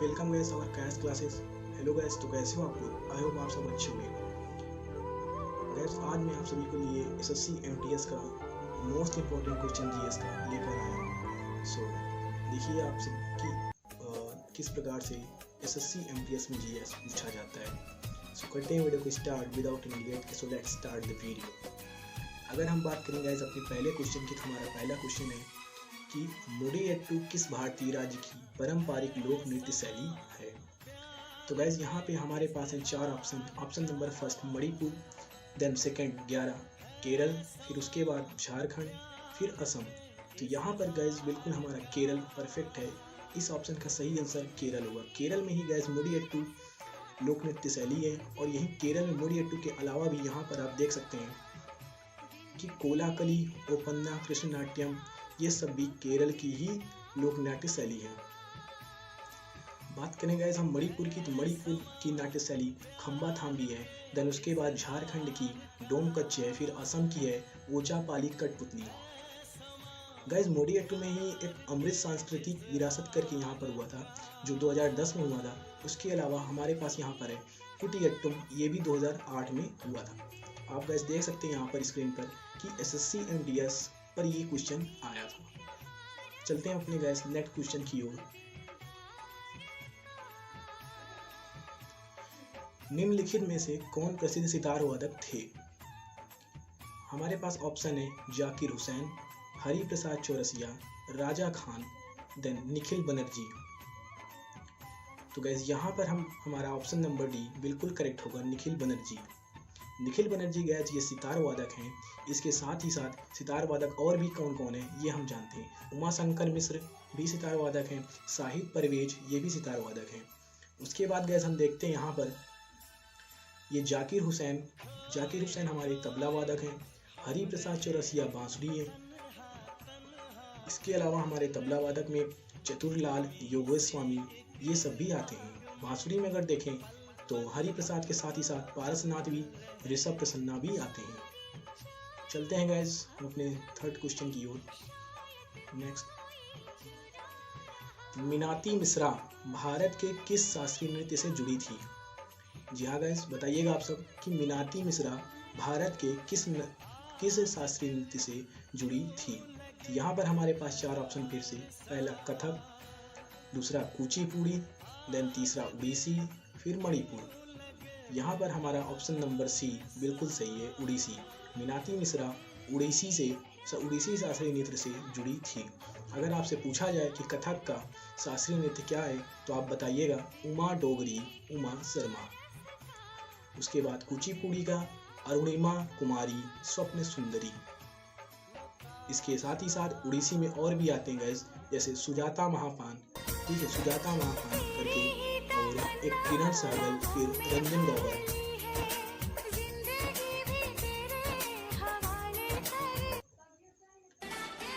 Welcome guys our cash classes. Hello guys, तो कैसे हो आप लोग? आई होप आप सब अच्छे होंगे। गाइस आज मैं आप सभी के लिए एसएससी एमटीएस का मोस्ट इम्पोर्टेंट क्वेश्चन जीएस का लेकर आया हूँ। सो देखिए आप सबकी किस प्रकार से एसएससी एमटीएस में जीएस पूछा जाता है। सो करते हैं वीडियो को start without any late. So let's start the video. अगर हम बात करें गाइस अपने पहले क्वेश्चन की, तो हमारा पहला क्वेश्चन है कि मोडियट्टू किस भारतीय राज्य की पारंपरिक लोक नृत्य शैली है। तो गाइज यहाँ पे हमारे पास है चार option. Option number first Manipur, then second 11 Kerala, फिर उसके बाद झारखंड, फिर असम। तो यहाँ पर गाइज बिल्कुल हमारा केरल परफेक्ट है। इस ऑप्शन का सही आंसर केरल होगा। केरल में ही गाइज मोडियट्टू लोक नृत्य शैली है। और यही केरल में मोडियट्टू के अलावा भी यहाँ पर आप देख सकते हैं कि कोलाकली, ओपन्ना, कृष्णनाट्यम, ये सब भी केरल की ही लोक नाट्य शैली है। बात करें गाइस हम मणिपुर की, तो मणिपुर की नाट्य शैली खम्बा थाम्बी है। देन उसके बाद झारखंड की डोम कच्छ है, फिर असम की है ओचापाली कठपुतली। गाइस मोडियट्टू में ही एक अमृत सांस्कृतिक विरासत करके यहाँ पर हुआ था, जो 2010 में हुआ था। उसके अलावा हमारे पास यहाँ पर है कुटियट्टुम, ये भी 2008 में हुआ था। आप गाइस देख सकते हैं यहाँ पर स्क्रीन पर कि एसएससी एमटीएस पर ये क्वेश्चन आया था। चलते हैं अपने गाइस नेक्स्ट क्वेश्चन की ओर। निम्नलिखित में से कौन प्रसिद्ध सितार वादक थे? हमारे पास ऑप्शन है जाकिर हुसैन, हरि प्रसाद चौरसिया, राजा खान, देन निखिल बनर्जी। तो गाइस यहाँ पर हमारा ऑप्शन नंबर डी बिल्कुल करेक्ट होगा, निखिल बनर्जी। निखिल बनर्जी गैज ये सितार वादक हैं। इसके साथ ही साथ सितार वादक और भी कौन कौन है ये हम जानते हैं। उमाशंकर मिश्र भी सितार वादक हैं, शाहिद परवेज ये भी सितार वादक हैं। उसके बाद गैज हम देखते हैं यहाँ पर ये जाकिर हुसैन हमारे तबला वादक हैं, हरि प्रसाद चौरसिया बांसुरी है। इसके अलावा हमारे तबला वादक में चतुरलाल योगेश्वरी ये सब भी आते हैं। बांसुरी में अगर देखें तो हरि प्रसाद के साथ ही साथ पारसनाथ भी, ऋषभ प्रसन्ना भी आते हैं। चलते हैं गाइस हम अपने थर्ड क्वेश्चन की ओर। नेक्स्ट, मीनाती मिश्रा भारत के किस शास्त्रीय नृत्य से जुड़ी थी? जी हाँ गाइस, बताइएगा आप सब कि मीनाती मिश्रा भारत के किस शास्त्रीय नृत्य से जुड़ी थी? तो यहाँ पर हमारे पास चार ऑप्शन फिर से। पहला कथक, दूसरा कुचिपुड़ी, देन तीसरा उड़ीसी, फिर मणिपुर। यहाँ पर हमारा ऑप्शन नंबर सी बिल्कुल सही है, उड़ीसी। मीनाती मिश्रा उड़ीसी शास्त्रीय नृत्य से जुड़ी थी। अगर आपसे पूछा जाए कि कथक का शास्त्रीय नृत्य क्या है, तो आप बताइएगा उमा डोगरी, उमा शर्मा। उसके बाद कुचिपुड़ी का अरुणिमा कुमारी, स्वप्न सुंदरी। इसके साथ ही साथ उड़ीसी में और भी आते हैं गैस, जैसे सुजाता महापान, ठीक है, सुजाता महापान करके, और एक किरण सहगल, फिर रंजन गौर।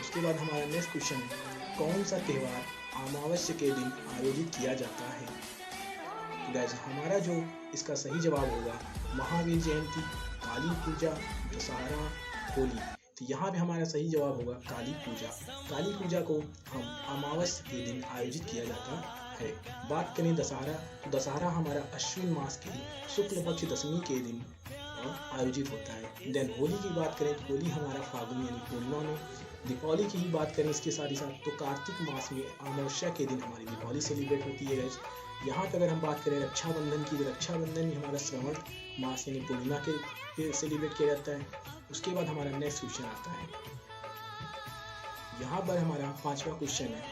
उसके बाद हमारा नेक्स्ट क्वेश्चन है, कौन सा त्यौहार अमावस्या के दिन आयोजित किया जाता है? गाइस हमारा जो इसका सही जवाब होगा महावीर जयंती, काली पूजा, दशहरा, होली। तो यहाँ पे हमारा सही जवाब होगा काली पूजा। काली पूजा को हम अमावस्या के दिन आयोजित किया जाता है। बात करें दशहरा, तो दशहरा हमारा अश्विन मास के शुक्ल पक्ष दशमी के दिन आयोजित होता है। देन होली की बात करें तो होली हमारा फागुन यानी पूर्णिमा में। दीपावली की ही बात करें इसके साथ ही साथ, तो कार्तिक मास में अमावस्या के दिन हमारी दीपावली सेलिब्रेट होती है। यहाँ पर अगर हम बात करें रक्षाबंधन की, तो रक्षाबंधन भी हमारा श्रावण मास यानी पूर्णिमा के सेलिब्रेट किया जाता है। उसके बाद हमारा नेक्स्ट क्वेश्चन आता है। यहाँ पर हमारा पांचवा क्वेश्चन है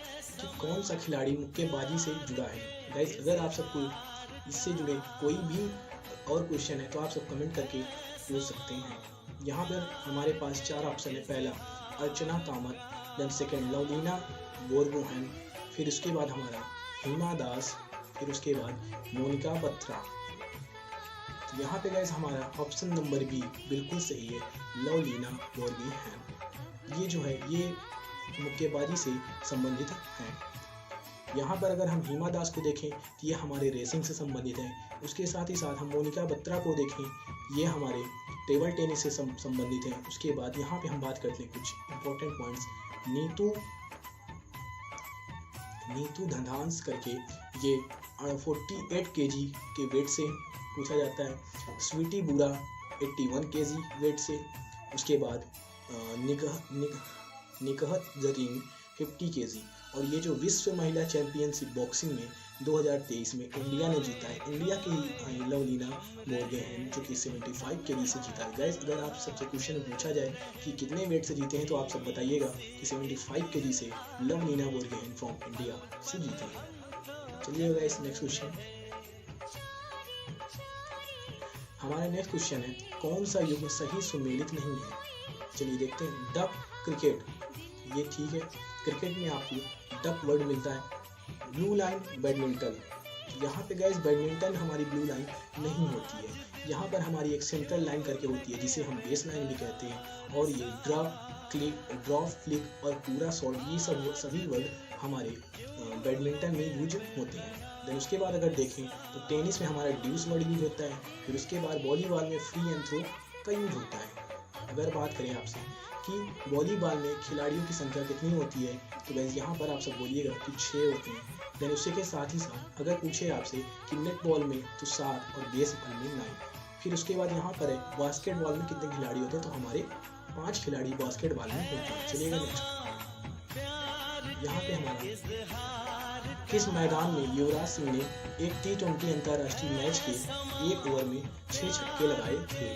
कि कौन सा खिलाड़ी मुक्केबाजी से जुड़ा है? गाइस अगर आप सबको इससे जुड़े कोई भी और क्वेश्चन है तो आप सब कमेंट करके पूछ सकते हैं। यहाँ पर हमारे पास चार ऑप्शन है। पहला अर्चना कामत, देन सेकंड लवलीना बोरगोहेन, फिर उसके बाद हमारा हिमा दास, फिर उसके बाद मोनिका बत्रा। तो यहाँ पे गाइस हमारा ऑप्शन नंबर बी बिल्कुल सही है, लवलीना बोरगोहेन। ये जो है ये मुक्केबाजी से संबंधित हैं। यहाँ पर अगर हम हिमा दास को देखें तो ये हमारे रेसिंग से संबंधित है। उसके साथ ही साथ हम मोनिका बत्रा को देखें, ये हमारे टेबल टेनिस से संबंधित है। उसके बाद यहाँ पे हम बात करते हैं कुछ इंपॉर्टेंट पॉइंट्स। नीतू धंधांस करके ये 48 kg के वेट से पूछा जाता है। स्वीटी बुरा 81 kg वेट से। उसके बाद निकहत जरीन 50 kg। और ये जो विश्व महिला चैंपियनशिप बॉक्सिंग में 2023 में इंडिया ने जीता है, इंडिया की लवलीना बोरगोहेन जो कि 75 kg से जीता है। गाइस अगर आप सबसे क्वेश्चन पूछा जाए कि कितने वेट से जीते हैं तो आप सब बताइएगा कि 75 kg से लवलीना बोरगोहेन फ्रॉम इंडिया से जीते हैं। चलिए गाइस नेक्स्ट क्वेश्चन। हमारा नेक्स्ट क्वेश्चन है कौन सा युग सही सुमेलित नहीं है। चलिए देखते हैं। डक क्रिकेट, ये ठीक है। क्रिकेट में आपको डक वर्ड मिलता है। ब्लू लाइन बैडमिंटन, यहाँ पे गाइस बैडमिंटन हमारी ब्लू लाइन नहीं होती है, यहाँ पर हमारी एक सेंट्रल लाइन करके होती है जिसे हम बेस लाइन भी कहते हैं। और ये ड्रॉप फ्लिक और पूरा शॉट, ये सभी वर्ड हमारे बैडमिंटन में यूज होते हैं। देन उसके बाद अगर देखें तो टेनिस में हमारा ड्यूस वर्ड यूज होता है। फिर उसके बाद वॉलीबॉल में फ्री एंड थ्रो का यूज होता है। अगर बात करें आपसे कि वॉलीबॉल में खिलाड़ियों की संख्या कितनी होती है तो गाइस यहाँ पर आप सब बोलिएगा कि 6 होते हैं। देन उसके के साथ ही साथ अगर पूछे आपसे कि नेट बॉल में तो 7 और बेसबॉल में 9। फिर उसके बाद यहाँ पर है बास्केटबॉल में कितने खिलाड़ी होते हैं तो हमारे 5 खिलाड़ी बास्केटबॉल में होते हैं। चलिएगा नेक्स्ट। यहाँ पे हमारा किस मैदान में युवराज सिंह ने एक T20 अंतर्राष्ट्रीय मैच के 1 ओवर में 6 छक्के लगाए थे।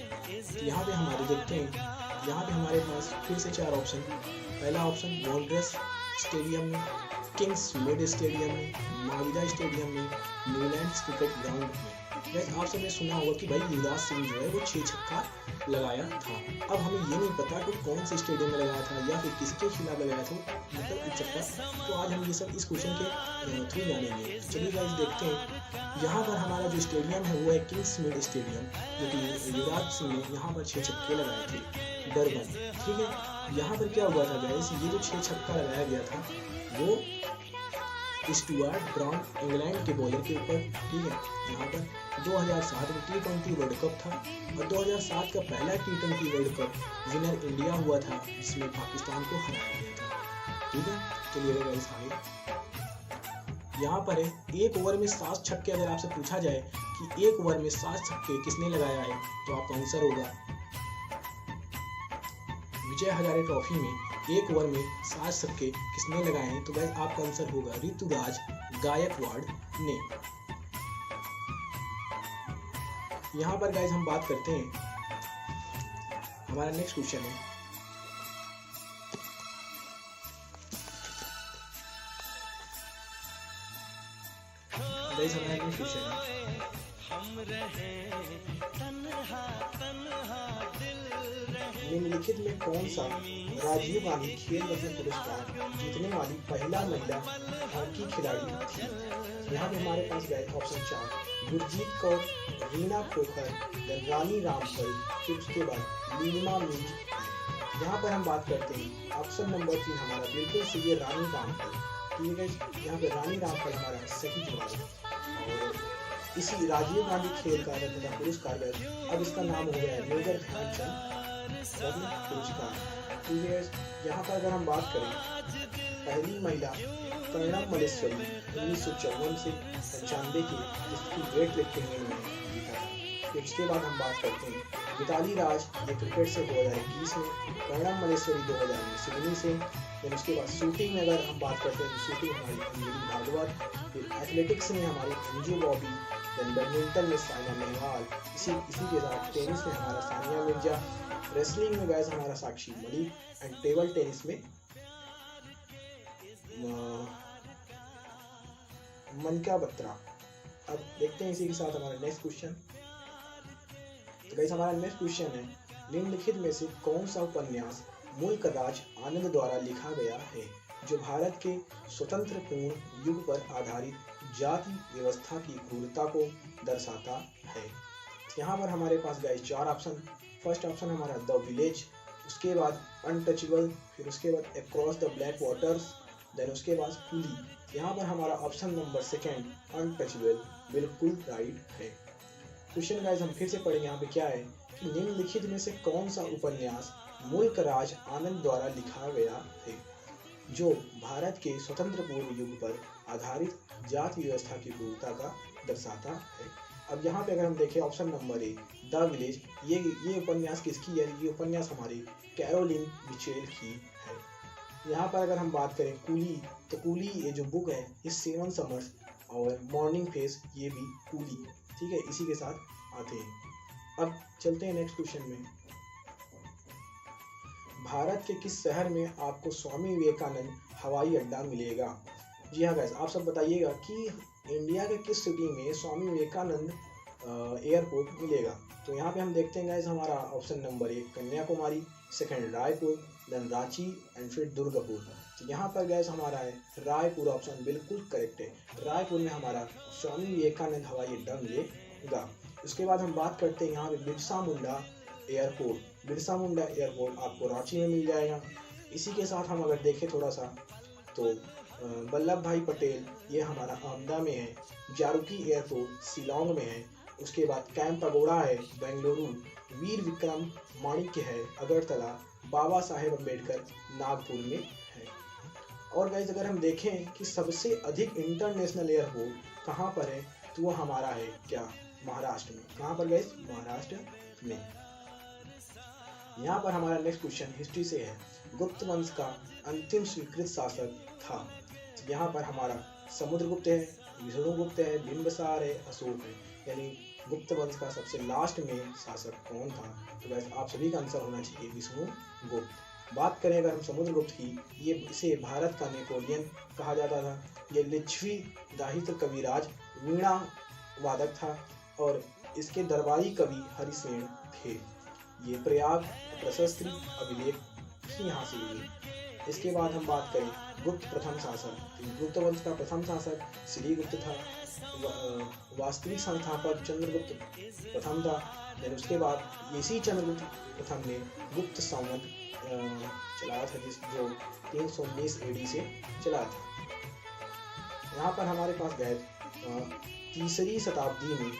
तो यहाँ पे हमारे देखते हैं, यहाँ पे हमारे पास फिर से 4 ऑप्शन। पहला ऑप्शन वॉन्डरस स्टेडियम में, किंग्स मेड स्टेडियम में, माविदा स्टेडियम में, न्यूलैंड्स क्रिकेट ग्राउंड में। आप सबने सुना होगा कि भाई युवराज सिंह जो है वो 6 छक्का लगाया था। अब हमें ये नहीं पता कि कौन से स्टेडियम में लगाया था या फिर किसके खिलाफ लगाया था मतलब एक छक्का। तो आज हम ये सब इस क्वेश्चन के थ्रू जानेंगे। चलिए गाइस देखते हैं। यहाँ पर हमारा जो स्टेडियम है वो है किंग्स मेड स्टेडियम, जो कि युवराज सिंह ने यहाँ पर 6 छक्के लगाए थे डरबन। ठीक है, यहाँ पर क्या हुआ था गाइस, ये जो 6 छक्का लगाया गया था वो स्टुअर्ट ब्राउन इंग्लैंड के बॉलर के ऊपर। ठीक है, यहाँ पर 2007 में T20 वर्ल्ड कप था और 2007 का पहला T20 world cup winner India हुआ था जिसमें पाकिस्तान को हराया गया था। ठीक है, चलिए गाइस आगे। यहाँ पर है 1 ओवर में 7 छक्के। अगर आपसे पूछा जाए कि 1 ओवर में 7 छक्के किसने लगाया है तो आपका आंसर होगा विजय हजारे ट्रॉफी में 1 ओवर में 7 छक्के किसने लगाए हैं तो गाइस आपका आंसर होगा ऋतुराज गायकवाड़ ने। यहाँ पर गाइस हम बात करते हैं, हमारा नेक्स्ट क्वेश्चन है गाइस, हमारा नेक्स्ट क्वेश्चन है निम्नलिखित में कौन सा राजीव गांधी खेल रत्न पुरस्कार जीतने वाली पहला महिला हॉकी खिलाड़ी थी। यहाँ पे हमारे पास गए ऑप्शन 4 गुरजीत कौर, रीना खोखर, रानी रामफल, फिर उसके बाद नीलिमा मिंज। यहाँ पर हम बात करते हैं ऑप्शन नंबर 3 हमारा बिल्कुल सही है रानी रामफल। ठीक है, यहाँ पे रानी रामफल हमारा सही जवाब है। और इसी राजीव गांधी खेल का रत्न पुरस्कार अब इसका नाम हो गया है मेजर ध्यानचंद रत्न पुरस्कार। ठीक है, यहाँ पर अगर हम बात करें पहली महिला कर्णम मल्लेश्वरी 1954 से 95 की जिसकी वेट लिफ्टिंग में जीता था। फिर उसके बाद हम बात करते हैं मिताली राज, ये क्रिकेट से 2021 में, कर्णम मल्लेश्वरी 2000 में सिडनी से। फिर उसके बाद शूटिंग में अगर हम बात करते हैं तो शूटिंग हमारी अंजलि भागवत। फिर एथलेटिक्स में हमारी अंजू बॉबी। देन बैडमिंटन में साइना नेहवाल। इसी के साथ टेनिस में हमारा सानिया मिर्जा। रेसलिंग में गाइस हमारा Sakshi Malik. And table tennis में मनिका बत्रा। अब देखते हैं इसी के साथ हमारा नेक्स्ट क्वेश्चन। तो गाइस हमारा नेक्स्ट क्वेश्चन है निम्नलिखित में से कौन सा उपन्यास मुल्क राज आनंद द्वारा लिखा गया है जो भारत के स्वतंत्र पूर्ण युग पर आधारित जाति व्यवस्था की क्रूरता को दर्शाता है। यहाँ पर हमारे पास गाइस 4 ऑप्शन। फर्स्ट ऑप्शन हमारा द विलेज, उसके बाद अनटचेबल, फिर उसके बाद across the black waters, then उसके बाद कूली। यहाँ पर हमारा ऑप्शन नंबर 2 अनटचेबल बिल्कुल राइट है। क्वेश्चन गाइस हम फिर से पढ़ेंगे। यहाँ पे क्या है कि निम्नलिखित में से कौन सा उपन्यास मुल्क राज आनंद द्वारा लिखा गया है। जो भारत के स्वतंत्र पूर्व युग पर आधारित जाति व्यवस्था की पूर्णता का दर्शाता है। अब यहाँ पे अगर हम देखें option number A the village, ये उपन्यास किसकी है? ये उपन्यास हमारी कैरोलिन मिचेल की है। यहाँ पर अगर हम बात करें कूली, तो कूली ये जो बुक है ये सेवन समर्स और मॉर्निंग फेस ये भी कूली, ठीक है, इसी के साथ आते हैं। अब चलते हैं नेक्स्ट क्वेश्चन में। भारत के किस शहर में आपको स्वामी विवेकानंद हवाई अड्डा मिलेगा? जी हाँ गाइस, आप सब बताइएगा कि इंडिया के किस सिटी में स्वामी विवेकानंद एयरपोर्ट मिलेगा। तो यहाँ पे हम देखते हैं गाइस, हमारा option number 1 Kanyakumari, second Raipur, then Ranchi and फिर दुर्गापुर। तो यहाँ पर गाइस हमारा है रायपुर, ऑप्शन बिल्कुल करेक्ट है। रायपुर में हमारा स्वामी विवेकानंद हवाई अड्डा मिलेगा। उसके बाद हम बात करते हैं यहाँ पे बिरसा मुंडा एयरपोर्ट। बिरसा मुंडा एयरपोर्ट आपको रांची में मिल जाएगा। इसी के साथ हम अगर देखें थोड़ा सा तो वल्लभ भाई पटेल ये हमारा अहमदा में है। जारूकी एयरपोर्ट शिलोंग में है। उसके बाद कैंप पगोड़ा है बेंगलुरु। वीर विक्रम माणिक्य है अगरतला। बाबा साहेब अम्बेडकर नागपुर में है। और गाइस अगर हम देखें कि सबसे अधिक इंटरनेशनल एयरपोर्ट कहाँ पर है, तो वो हमारा है क्या? महाराष्ट्र में। कहाँ पर गाइस? महाराष्ट्र में। यहाँ पर हमारा नेक्स्ट क्वेश्चन हिस्ट्री से है। गुप्त वंश का अंतिम स्वीकृत शासक था। यहाँ पर हमारा समुद्रगुप्त है, विष्णुगुप्त है, बिंबिसार है, अशोक है। यानी गुप्त वंश का सबसे लास्ट में शासक कौन था? तो वैसे आप सभी का आंसर होना चाहिए विष्णुगुप्त। बात करें अगर हम समुद्रगुप्त की, ये इसे भारत का नेपोलियन कहा जाता था। ये लिच्छवी दाहित्र कविराज वीणा वादक था और इसके दरबारी कवि हरिसेन थे। ये प्रयाग प्रशस्ति अभिलेख भी यहाँ से लिए। इसके बाद हम बात करें गुप्त प्रथम शासक। गुप्त वंश का प्रथम शासक श्रीगुप्त था। वास्तविक संस्थापक चंद्रगुप्त प्रथम था। फिर उसके बाद इसी चंद्रगुप्त प्रथम ने गुप्त संवत चलाया था, जो 319 AD से चला था। यहाँ पर हमारे पास गए 3री शताब्दी में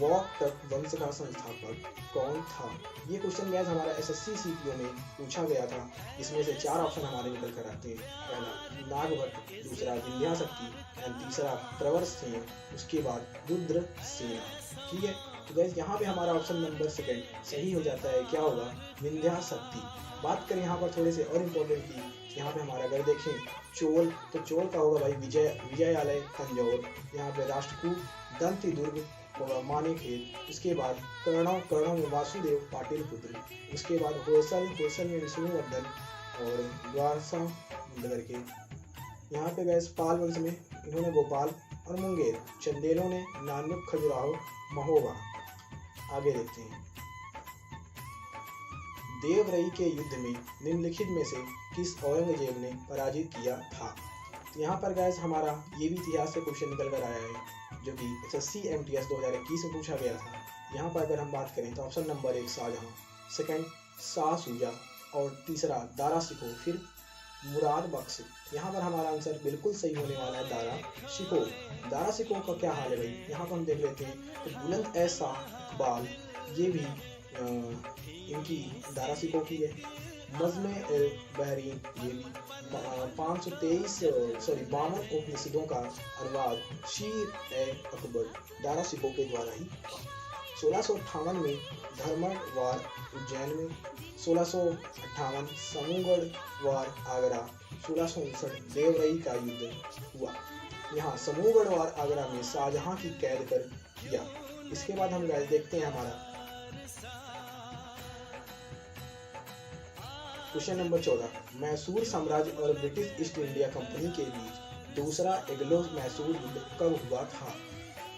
वॉक वंश का संस्थापक कौन था? ये क्वेश्चन गैस हमारा SSC CPO में पूछा गया था। इसमें से 4 ऑप्शन हमारे निकल कर आते हैं। पहला नागभट्ट, दूसरा विंध्याशक्ति एंड तीसरा प्रवर सेन, उसके बाद रुद्र सेना। ठीक है, तो गैस यहाँ पे हमारा ऑप्शन नंबर 2 सही हो जाता है। क्या होगा? विंध्याशक्ति। बात करें यहाँ पर थोड़े से और इम्पोर्टेंट की, यहाँ पे हमारा अगर देखें चोल, तो चोल का होगा भाई विजयालय तंजौर। यहाँ पे राष्ट्रकूट दंती दुर्ग होगा मानेखेत। उसके बाद कर्णों में वासुदेव पाटिल पुत्र। उसके बाद होसल में विष्णुवर्धन और द्वारसा करके। यहाँ पे गए पाल वंश में इन्होंने गोपाल और मुंगेर। चंदेलों ने नानुक, खजुराहो, महोबा। आगे देखते हैं। देवरई के युद्ध में निम्नलिखित में से किस औरंगजेब ने पराजित किया था? तो यहाँ पर गैस हमारा ये भी इतिहास से क्वेश्चन निकल कर आया है, जो कि SSC MTS 2021 में पूछा गया था। यहाँ पर अगर हम बात करें तो option number 1 Shahjahan, second Shah Shuja और तीसरा दारा शिकोह, फिर मुराद बख्श। यहाँ पर हमारा आंसर बिल्कुल सही होने वाला है दारा शिकोह। दारा शिकोह का क्या हाल है भाई? यहाँ पर हम देख लेते हैं तो बुलंद ए शाह इकबाल ये भी इनकी दारा शिकोह की है। नज़्म ए बहरीन ये भी 52 उपनिषदों का अनुवाद शीर ए अकबर दारा शिकोह के द्वारा ही। 1658 में धर्मगढ़ वार उज्जैन में। 1658 समूहगढ़ वार आगरा। 1659 देवरई का युद्ध हुआ। यहाँ समूहगढ़ वार आगरा में शाहजहां की कैद कर किया। इसके बाद हम देखते हैं हमारा क्वेश्चन नंबर 14। मैसूर साम्राज्य और ब्रिटिश ईस्ट इंडिया कंपनी के बीच दूसरा एंग्लो मैसूर युद्ध कब हुआ था?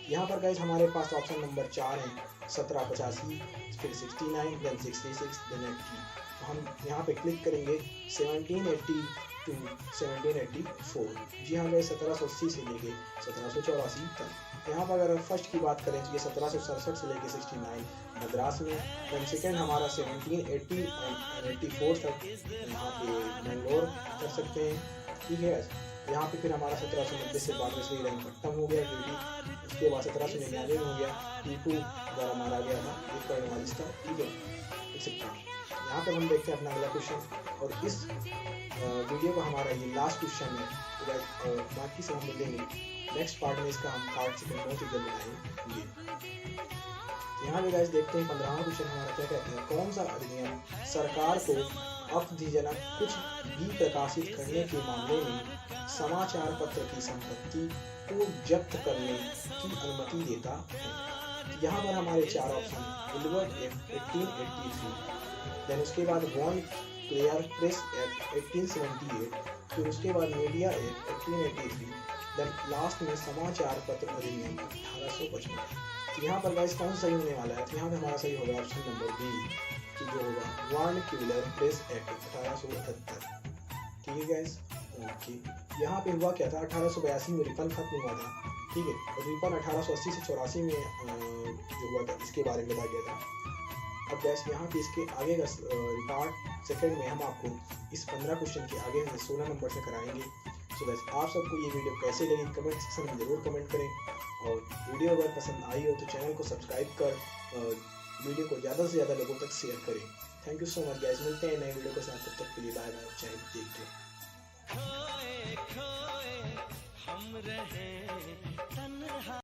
यहाँ पर गाइस हमारे पास ऑप्शन नंबर 4 है। 1785, फिर 69, देन 66, देन 80। तो हम यहाँ पे क्लिक करेंगे 1780 टू 1784। जी हाँ गाइस, 1780 से लेके 1784 तक। यहाँ पर अगर फर्स्ट की बात करें तो ये 1767 से लेके 69 मद्रास में। देन सेकेंड हमारा 1780 और 84 तक यहाँ पे बेंगलोर कर सकते हैं। ठीक है, यहाँ पे फिर हमारा 1790 से बाद में श्रीरंगपट्टनम हो गया ड्यूटी। उसके बाद 1799 में हो गया टीपू द्वारा मारा गया था एक कर्नवालिस का। ठीक है, एक्सेट्रा। यहाँ पर हम देखते हैं अपना अगला क्वेश्चन, और इस वीडियो का हमारा ये लास्ट क्वेश्चन है। तो गाइस बाकी सब हम मिलेंगे नेक्स्ट पार्ट में, इसका हम पार्ट सेकंड बहुत ही जल्द बनाएंगे। यहाँ पे गाइस देखते हैं 15वां क्वेश्चन हमारा क्या कहता है, कौन सा अधिनियम सरकार को आपत्तिजनक कुछ भी प्रकाशित करने के मामले में समाचार पत्र की संपत्ति को जब्त करने की अनुमति देता है। यहाँ पर हमारे 4 ऑप्शन, एडवर्ड एक्ट 1883, देन उसके बाद वॉन क्लेयर प्रेस एक्ट 1878, फिर उसके बाद मीडिया एक्ट 1883, देन लास्ट में समाचार पत्र अधिनियम 1855। तो यहाँ पर गाइस कौन सही होने वाला है, तो यहाँ पे हमारा सही होगा ऑप्शन नंबर बी, कि जो होगा वर्नाक्यूलर प्रेस एक्ट 1878। ठीक है गाइस, ओके। यहाँ पे हुआ क्या था, 1882 में रिपन खत्म हुआ था, ठीक है, और रिपन 1880 से 84 में जो हुआ था इसके बारे में बताया गया था। अब गैस यहाँ पे इसके आगे का पार्ट सेकंड में हम आपको इस 15 क्वेश्चन के आगे 16 नंबर से कराएंगे। सो गैस आप सबको ये वीडियो कैसे लगी कमेंट सेक्शन में ज़रूर कमेंट करें, और वीडियो अगर पसंद आई हो तो चैनल को सब्सक्राइब कर वीडियो को ज़्यादा से ज़्यादा लोगों तक शेयर करें। Thank you so much guys, मिलते हैं नए वीडियो के साथ, तब तक के लिए बाय बाय, चाहे देखते हैं।